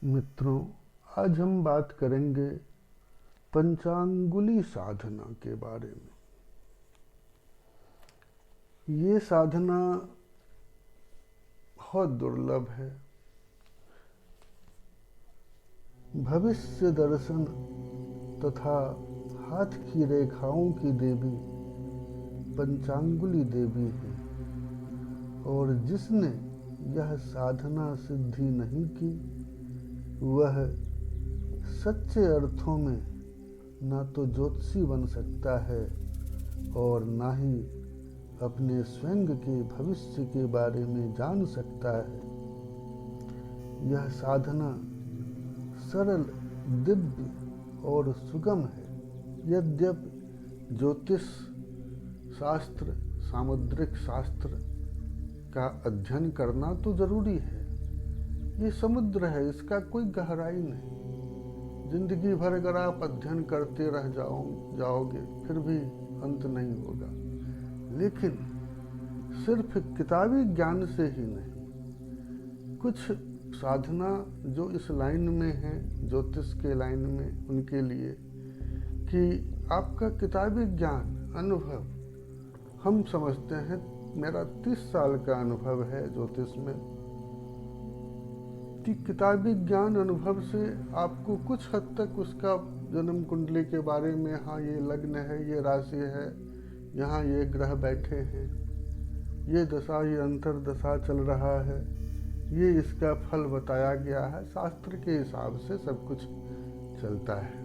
मित्रों, आज हम बात करेंगे पंचांगुली साधना के बारे में। ये साधना बहुत दुर्लभ है। भविष्य दर्शन तथा हाथ की रेखाओं की देवी पंचांगुली देवी है, और जिसने यह साधना सिद्धि नहीं की वह सच्चे अर्थों में ना तो ज्योतिषी बन सकता है और ना ही अपने स्वयं के भविष्य के बारे में जान सकता है। यह साधना सरल, दिव्य और सुगम है। यद्यपि ज्योतिष शास्त्र, सामुद्रिक शास्त्र का अध्ययन करना तो जरूरी है। ये समुद्र है, इसका कोई गहराई नहीं। जिंदगी भर अगर आप अध्ययन करते रह जाओगे फिर भी अंत नहीं होगा। लेकिन सिर्फ किताबी ज्ञान से ही नहीं, कुछ साधना जो इस लाइन में है, ज्योतिष के लाइन में, उनके लिए कि आपका किताबी ज्ञान, अनुभव, हम समझते हैं, मेरा 30 साल का अनुभव है ज्योतिष में, कि किताबी ज्ञान अनुभव से आपको कुछ हद तक उसका जन्म कुंडली के बारे में, हाँ ये लग्न है, ये राशि है, यहाँ ये ग्रह बैठे हैं, ये दशा, ये अंतर दशा चल रहा है, ये इसका फल बताया गया है। शास्त्र के हिसाब से सब कुछ चलता है।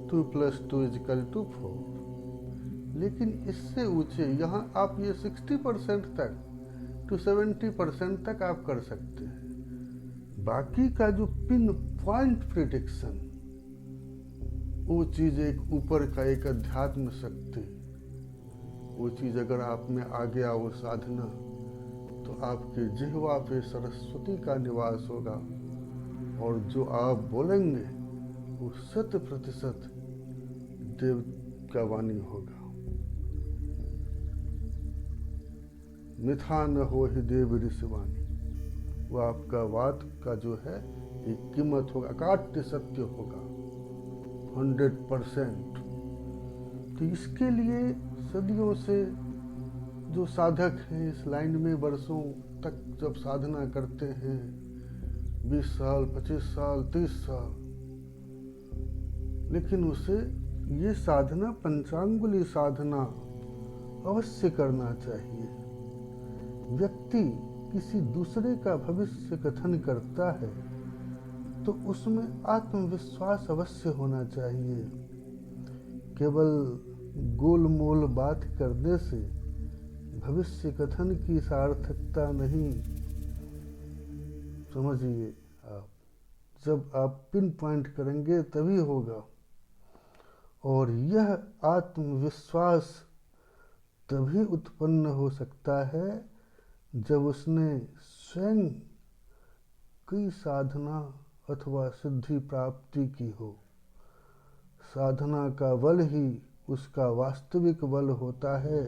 2 + 2 = 4। लेकिन इससे ऊंचे यहाँ आप ये 60% तक to 70% तक आप कर सकते हैं। बाकी का जो पिन पॉइंट प्रिडिक्शन, वो चीज़ एक ऊपर का एक अध्यात्म शक्ति, वो चीज़ अगर आप में आ गया, वो साधना, तो आपके जिह्वा पे सरस्वती का निवास होगा और जो आप बोलेंगे वो 100% देव का वाणी होगा। मिथा न हो ही देव ऋषिवाणी, वो आपका वाद का जो है एक कीमत होगा, अकाट्य सत्य होगा 100%। तो इसके लिए सदियों से जो साधक हैं इस लाइन में, वर्षों तक जब साधना करते हैं, 20 साल, 25 साल, 30 साल, लेकिन उसे ये साधना, पंचांगुली साधना अवश्य करना चाहिए। व्यक्ति किसी दूसरे का भविष्य कथन करता है तो उसमें आत्मविश्वास अवश्य होना चाहिए। केवल गोलमोल बात करने से भविष्य कथन की सार्थकता नहीं। समझिए, आप जब आप पिन पॉइंट करेंगे तभी होगा। और यह आत्मविश्वास तभी उत्पन्न हो सकता है जब उसने स्वयं की साधना अथवा सिद्धि प्राप्ति की हो। साधना का बल ही उसका वास्तविक बल होता है,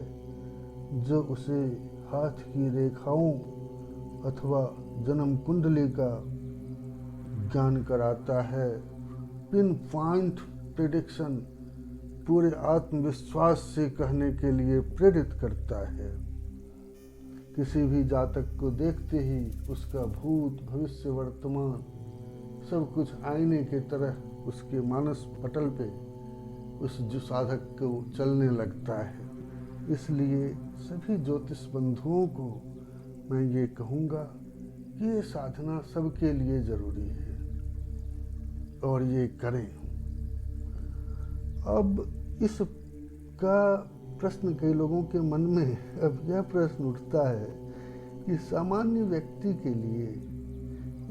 जो उसे हाथ की रेखाओं अथवा जन्म कुंडली का ज्ञान कराता है। पिन पॉइंट प्रेडिक्शन पूरे आत्मविश्वास से कहने के लिए प्रेरित करता है। किसी भी जातक को देखते ही उसका भूत, भविष्य, वर्तमान सब कुछ आईने की तरह उसके मानस पटल पे उस जो साधक को चलने लगता है। इसलिए सभी ज्योतिष बंधुओं को मैं ये कहूँगा कि ये साधना सबके लिए जरूरी है और ये करें। अब इसका प्रश्न कई लोगों के मन में अब यह प्रश्न उठता है कि सामान्य व्यक्ति के लिए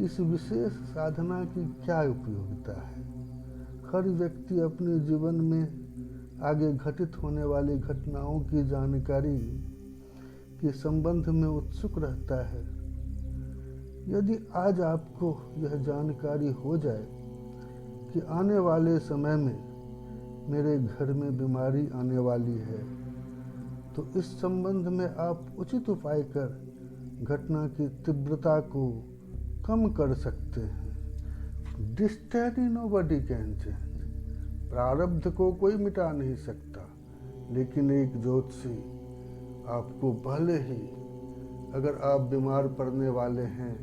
इस विशेष साधना की क्या उपयोगिता है। हर व्यक्ति अपने जीवन में आगे घटित होने वाली घटनाओं की जानकारी के संबंध में उत्सुक रहता है। यदि आज आपको यह जानकारी हो जाए कि आने वाले समय में मेरे घर में बीमारी आने वाली है, तो इस संबंध में आप उचित उपाय कर घटना की तीव्रता को कम कर सकते हैं। डेस्टिनी नोबडी कैन चेंज, प्रारब्ध को कोई मिटा नहीं सकता, लेकिन एक ज्योतिषी आपको भले ही, अगर आप बीमार पड़ने वाले हैं,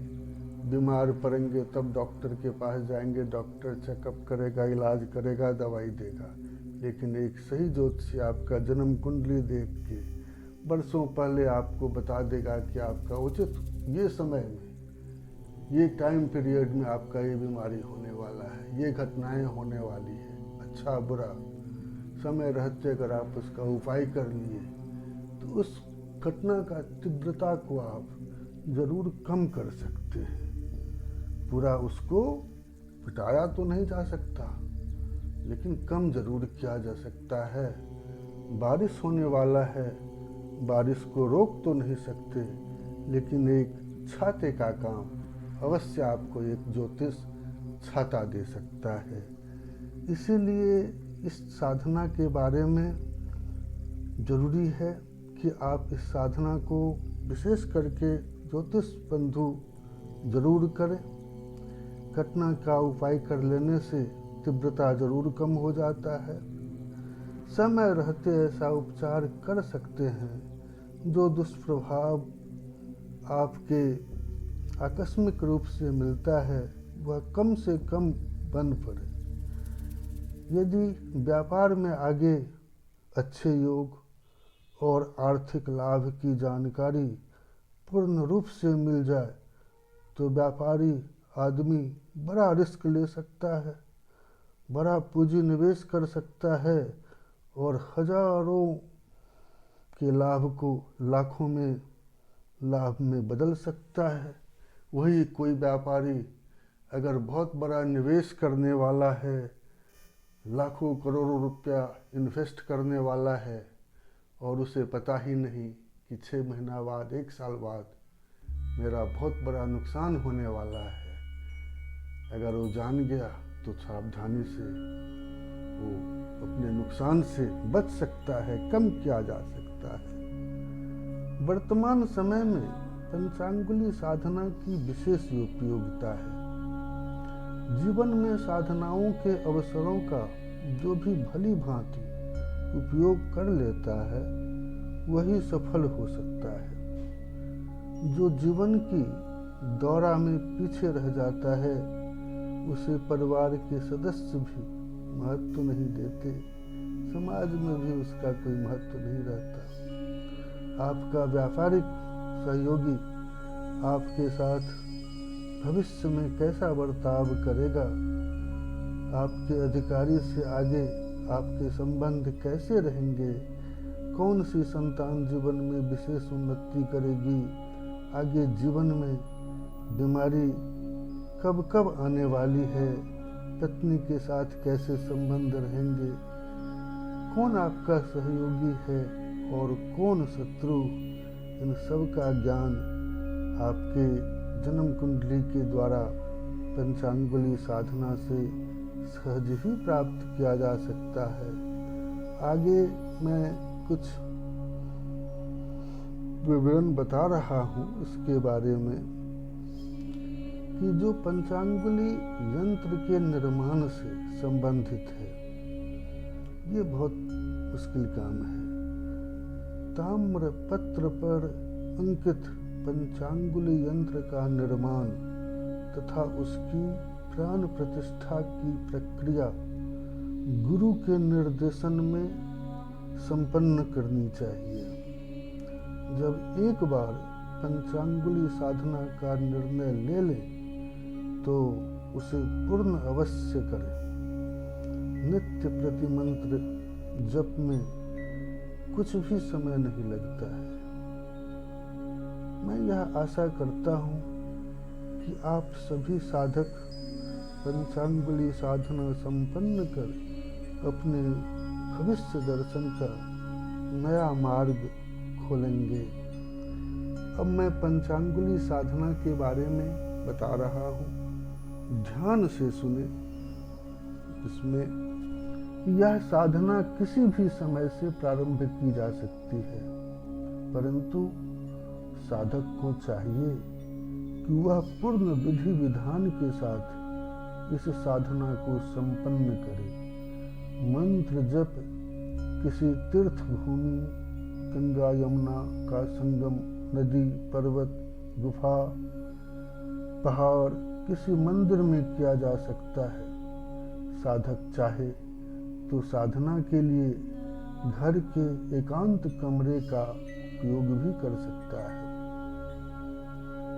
बीमार पड़ेंगे तब डॉक्टर के पास जाएंगे, डॉक्टर चेकअप करेगा, इलाज करेगा, दवाई देगा, लेकिन एक सही ज्योतिषी आपका जन्म कुंडली देख के वर्षों पहले आपको बता देगा कि आपका उचित ये समय में, ये टाइम पीरियड में आपका ये बीमारी होने वाला है, ये घटनाएं होने वाली है, अच्छा बुरा। समय रहते अगर आप उसका उपाय कर लिए तो उस घटना का तीव्रता को आप जरूर कम कर सकते हैं। पूरा उसको मिटाया तो नहीं जा सकता, लेकिन कम जरूर किया जा सकता है। बारिश होने वाला है, बारिश को रोक तो नहीं सकते, लेकिन एक छाते का काम अवश्य आपको एक ज्योतिष छाता दे सकता है। इसीलिए इस साधना के बारे में जरूरी है कि आप इस साधना को विशेष करके ज्योतिष बंधु जरूर करें। घटना का उपाय कर लेने से तीव्रता जरूर कम हो जाता है। समय रहते ऐसा उपचार कर सकते हैं जो दुष्प्रभाव आपके आकस्मिक रूप से मिलता है वह कम से कम बन पड़े। यदि व्यापार में आगे अच्छे योग और आर्थिक लाभ की जानकारी पूर्ण रूप से मिल जाए तो व्यापारी आदमी बड़ा रिस्क ले सकता है, बड़ा पूंजी निवेश कर सकता है और हजारों के लाभ को लाखों में लाभ में बदल सकता है। वही कोई व्यापारी अगर बहुत बड़ा निवेश करने वाला है, लाखों करोड़ों रुपया इन्वेस्ट करने वाला है और उसे पता ही नहीं कि 6 महीना बाद, 1 साल बाद मेरा बहुत बड़ा नुकसान होने वाला है, अगर वो जान गया तो सावधानी से वो अपने नुकसान से बच सकता है, कम किया जा सकता है। वर्तमान समय में पंचांगुली साधना की विशेष उपयोगिता है। जीवन में साधनाओं के अवसरों का जो भी भली भांति उपयोग कर लेता है वही सफल हो सकता है। जो जीवन की दौरा में पीछे रह जाता है उसे परिवार के सदस्य भी महत्व नहीं देते, समाज में भी उसका कोई महत्व नहीं रहता। आपका व्यापारिक सहयोगी आपके साथ भविष्य में कैसा बर्ताव करेगा, आपके अधिकारी से आगे आपके संबंध कैसे रहेंगे, कौन सी संतान जीवन में विशेष उन्नति करेगी, आगे जीवन में बीमारी कब कब आने वाली है, पत्नी के साथ कैसे संबंध रहेंगे, कौन आपका सहयोगी है और कौन शत्रु, इन सब का ज्ञान आपके जन्म कुंडली के द्वारा पंचांगुली साधना से सहज ही प्राप्त किया जा सकता है। आगे मैं कुछ विवरण बता रहा हूँ इसके बारे में कि जो पंचांगुली यंत्र के निर्माण से संबंधित है, ये बहुत मुश्किल काम है। ताम्र पत्र पर अंकित पंचांगुली यंत्र का निर्माण तथा उसकी प्राण प्रतिष्ठा की प्रक्रिया गुरु के निर्देशन में संपन्न करनी चाहिए। जब एक बार पंचांगुली साधना का निर्णय ले लें तो उसे पूर्ण अवश्य करें। नित्य प्रतिमंत्र जप में कुछ भी समय नहीं लगता है। मैं यह आशा करता हूँ कि आप सभी साधक पंचांगुली साधना संपन्न कर अपने भविष्य दर्शन का नया मार्ग खोलेंगे। अब मैं पंचांगुली साधना के बारे में बता रहा हूँ, ध्यान से सुने। इसमें यह साधना किसी भी समय से प्रारंभ की जा सकती है, परंतु साधक को चाहिए कि वह पूर्ण विधि विधान के साथ इस साधना को संपन्न करे। मंत्र जप किसी तीर्थ भूमि, गंगा यमुना का संगम, नदी, पर्वत, गुफा, पहाड़, किसी मंदिर में किया जा सकता है। साधक चाहे तो साधना के लिए घर के एकांत कमरे का उपयोग भी कर सकता है।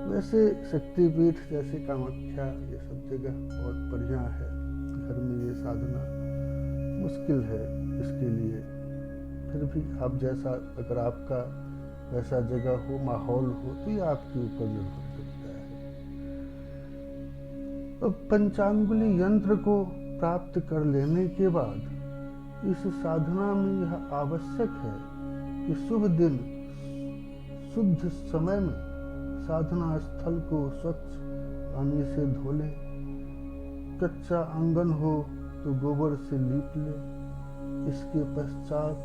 वैसे शक्तिपीठ जैसे कामाख्या ये सब जगह बहुत बढ़िया है। घर में ये साधना मुश्किल है इसके लिए। फिर भी आप जैसा, अगर आपका वैसा जगह हो, माहौल हो, तो ये आपके ऊपर निर्भर करता है। अब पंचांगुली यंत्र को प्राप्त कर लेने के बाद इस साधना में यह आवश्यक है कि शुभ दिन, शुद्ध समय में साधना स्थल को स्वच्छ पानी से धो लें। कच्चा आंगन हो तो गोबर से लीप लें। इसके पश्चात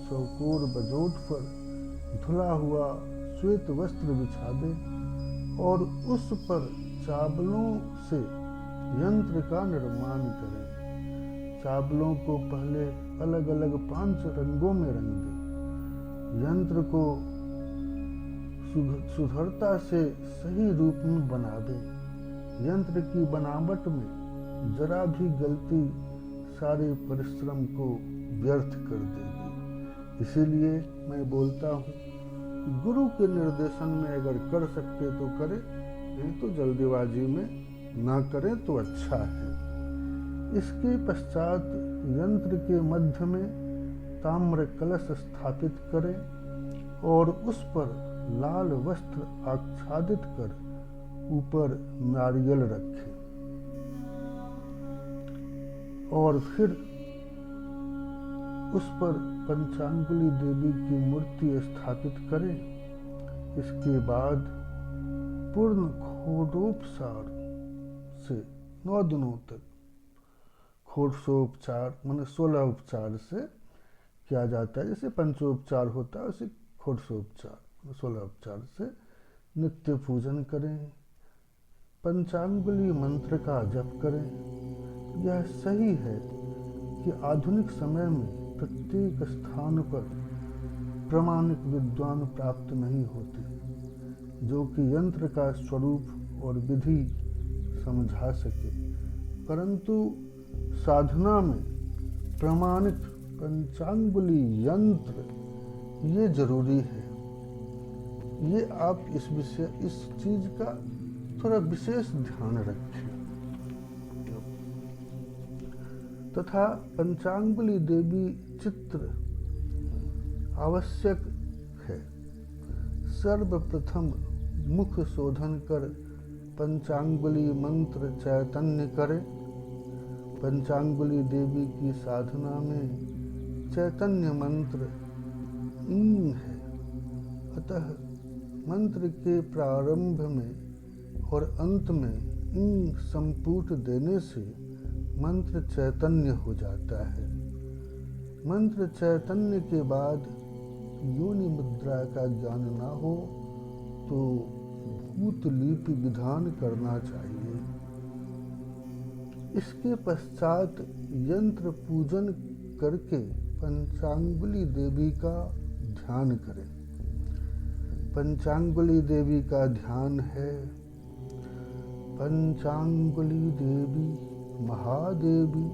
चौकोर बजोट पर धुला हुआ श्वेत वस्त्र बिछा दें और उस पर चावलों से यंत्र का निर्माण करें। चावलों को पहले अलग अलग 5 रंगों में रंग दें। यंत्र को सुधरता से सही रूप में बना दें। यंत्र की बनावट में जरा भी गलती सारे परिश्रम को व्यर्थ कर देगी। इसीलिए मैं बोलता हूँ, गुरु के निर्देशन में अगर कर सकते तो करें, नहीं तो जल्दीबाजी में ना करें तो अच्छा है। इसके पश्चात यंत्र के मध्य में ताम्र कलश स्थापित करें और उस पर लाल वस्त्र आच्छादित कर ऊपर नारियल रखें और फिर उस पर पंचांगुली देवी की मूर्ति स्थापित करें। इसके बाद पूर्ण खोडोपचार से 9 दिनों तक, खोडोपचार माने 16 उपचार से किया जाता है। जैसे पंचोपचार होता है उसे खोडोपचार 16 उपचार से नित्य पूजन करें। पंचांगुली मंत्र का जप करें। यह सही है कि आधुनिक समय में प्रत्येक स्थान पर प्रामाणिक विद्वान प्राप्त नहीं होते जो कि यंत्र का स्वरूप और विधि समझा सके, परंतु साधना में प्रामाणिक पंचांगुली यंत्र ये जरूरी है। ये आप इस चीज का थोड़ा विशेष ध्यान रखें। तथा पंचांगुली देवी चित्र आवश्यक है। सर्वप्रथम मुख शोधन कर पंचांगुली मंत्र चैतन्य करें। पंचांगुली देवी की साधना में चैतन्य मंत्र ईं है, अतः मंत्र के प्रारंभ में और अंत में ईं संपुट देने से मंत्र चैतन्य हो जाता है। मंत्र चैतन्य के बाद योनि मुद्रा का ज्ञान ना हो तो भूत लिपि विधान करना चाहिए। इसके पश्चात यंत्र पूजन करके पंचांगुली देवी का ध्यान करें। पंचांगुली देवी का ध्यान है: पंचांगुली देवी महादेवी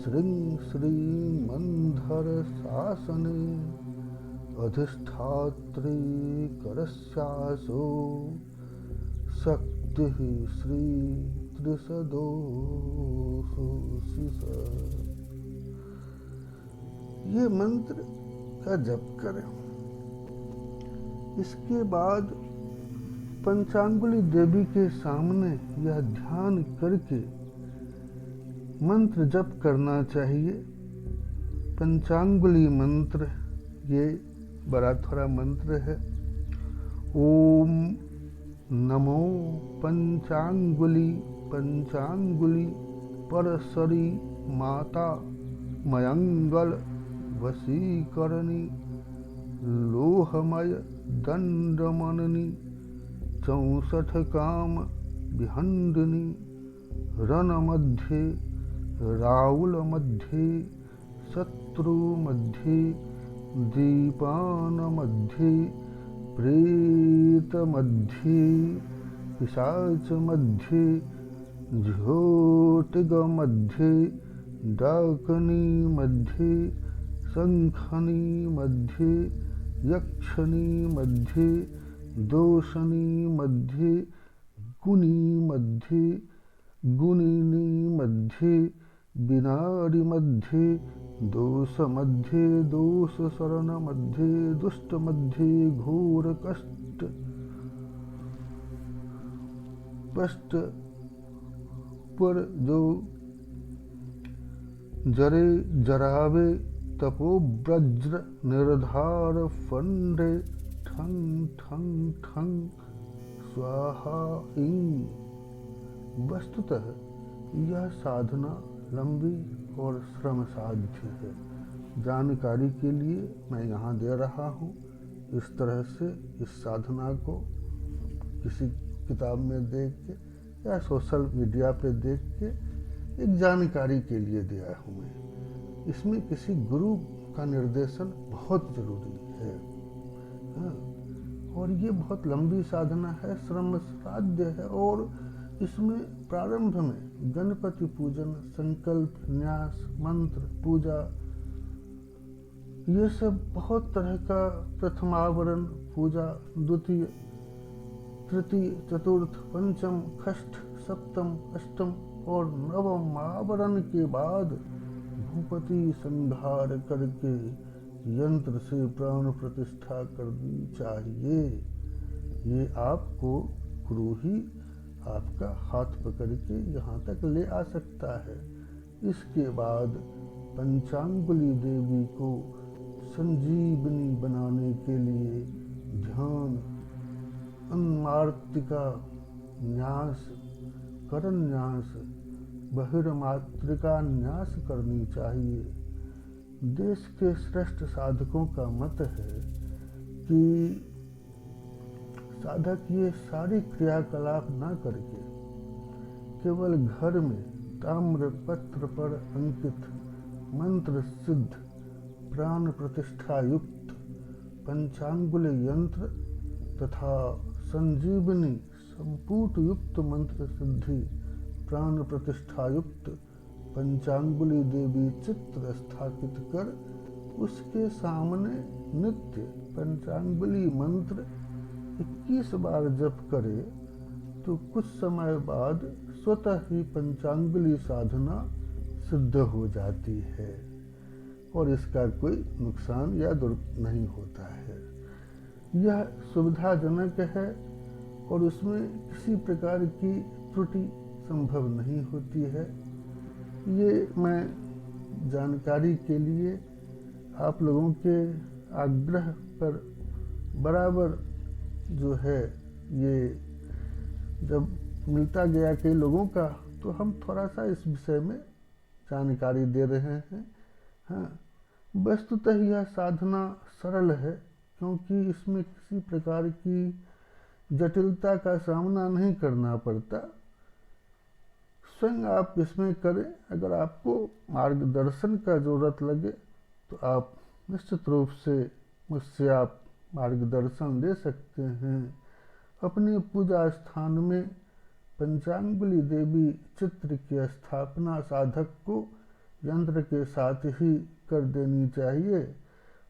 श्रीं श्रीमंधर शासने अधिष्ठात्री करस्यासो शक्ति श्री त्रिसदो। ये मंत्र का जप करें। इसके बाद पंचांगुली देवी के सामने यह ध्यान करके मंत्र जप करना चाहिए। पंचांगुली मंत्र ये बड़ा थोड़ा मंत्र है। ओम नमो पंचांगुली पंचांगुली परसरी माता मयंगल वशीकरणी लोहमय दंडमननी 64 काम विहंडिनी रण मध्ये, राहुल मध्ये, शत्रु मध्ये, दीपान मध्ये, प्रेत मध्ये, पिशाच मध्ये, ज्योतिग मध्ये, डाकनी मध्ये, शंखनी मध्ये, यक्षनी मध्ये, दोषनी मध्ये, गुणी मध्ये, गुणिनी मध्ये, बिनारी मध्ये, दोष मध्ये, दोष शरण मध्ये, दुष्ट मध्ये, घोर कष्ट पष्ट पर जो जरे जरावे, तपो वज्र निर्धार फंडे, ठंग ठंग ठंग स्वाहा इंग। वस्तुतः यह साधना लंबी और श्रम साध्य है। जानकारी के लिए मैं यहाँ दे रहा हूँ। इस तरह से इस साधना को किसी किताब में देख के या सोशल मीडिया पे देख के एक जानकारी के लिए दिया हूँ मैं। इसमें किसी गुरु का निर्देशन बहुत जरूरी है। हाँ, और ये बहुत लंबी साधना है, श्रम साध्य है। और इसमें प्रारंभ में गणपति पूजन, संकल्प, न्यास, मंत्र, पूजा, ये सब बहुत तरह का, प्रथमावरण पूजा, द्वितीय, तृतीय, चतुर्थ, पंचम, षष्ठ, सप्तम, अष्टम और नवम आवरण के बाद भूपति संहार करके यंत्र से प्राण प्रतिष्ठा करनी चाहिए। ये आपको गुरु ही आपका हाथ पकड़ के यहाँ तक ले आ सकता है। इसके बाद पंचांगुली देवी को संजीवनी बनाने के लिए ध्यान, अन्मार्तिका न्यास, करण न्यास, बहिर्मात्रिका न्यास करनी चाहिए। देश के श्रेष्ठ साधकों का मत है कि साधक ये सारी क्रियाकलाप न करके केवल घर में ताम्र पत्र पर अंकित मंत्र सिद्ध प्राण प्रतिष्ठा युक्त पंचांगुल यंत्र तथा संजीवनी संपूट युक्त मंत्र सिद्धि प्राण प्रतिष्ठा युक्त पंचांगुली देवी चित्र स्थापित कर उसके सामने नित्य पंचांगुली मंत्र 21 बार जप करे तो कुछ समय बाद स्वतः ही पंचांगुली साधना सिद्ध हो जाती है और इसका कोई नुकसान या नहीं होता है। यह सुविधाजनक है और उसमें किसी प्रकार की त्रुटि संभव नहीं होती है। ये मैं जानकारी के लिए आप लोगों के आग्रह पर बराबर जो है, ये जब मिलता गया कई लोगों का तो हम थोड़ा सा इस विषय में जानकारी दे रहे हैं। हाँ, वस्तुतः यह साधना सरल है क्योंकि इसमें किसी प्रकार की जटिलता का सामना नहीं करना पड़ता। स्वयं आप इसमें करें। अगर आपको मार्गदर्शन का जरूरत लगे तो आप निश्चित रूप से मुझसे आप मार्गदर्शन ले सकते हैं। अपने पूजा स्थान में पंचांगुली देवी चित्र की स्थापना साधक को यंत्र के साथ ही कर देनी चाहिए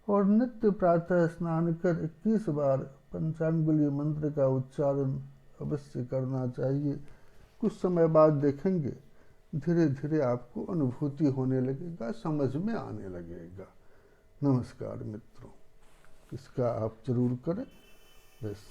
और नित्य प्रातः स्नान कर 21 बार पंचांगुली मंत्र का उच्चारण अवश्य करना चाहिए। कुछ समय बाद देखेंगे धीरे धीरे आपको अनुभूति होने लगेगा, समझ में आने लगेगा। नमस्कार मित्रों, इसका आप जरूर करें। बस